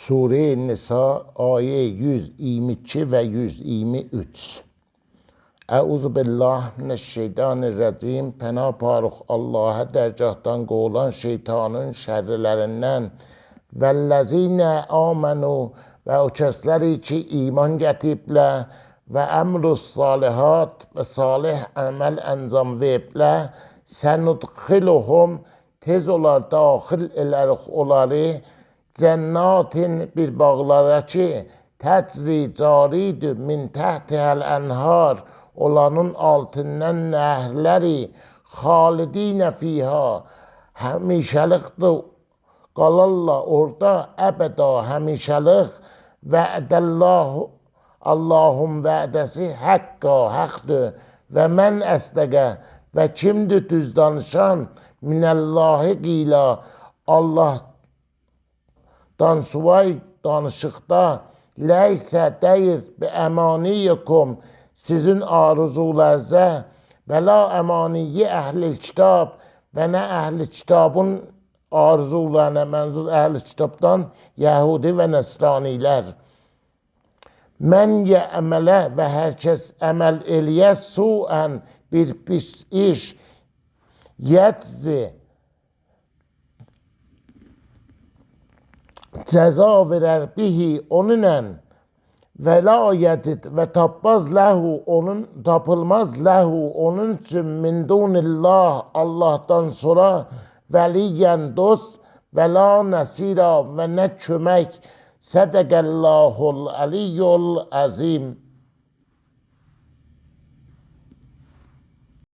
Sure-i Nisa ayə 122 və 123. Əuzu billah minəşşeytanirracim. Pənah parıq Allah'a dərgahdan qovulan şeytanın şərrilərindən. Vəlləzinə amenu və o kəsləri ki iman gətiriblər və əmrus salihat və salih əməl əncam veriblər. Sənudxiluhum tez olar daxil elərik onları cənnatin bir bağlara ki təcri caridir min təhtihəl ənhar olanın altından nəhrləri xalidinə fiha həmişəlikdir qalarlar orada əbəda həmişəlik vədəllahu Allahın vədəsi həqqa həqdir və mən əsdəqə və kimdir düz danışan minəllahi qila Allahdan suvay danışıqda ləysə deyir bi əmaniyyikum sizin arzularınıza və la əmaniyyi əhl-i kitab və nə əhl-i kitabın arzularına mənzur əhl-i kitabdan Yəhudi və Nəsranilər. Mən əmələ və hər kəs əməl eləyə suən bir pis iş yəczi cəza verər bihi onunla və la yəcid və tapmaz ləhu onun tapılmaz ləhu onun üçün min dunillah Allahdan sonra vəliyyən dost və la nəsira və nə kömək sədəqəllahul əliyyul əzim.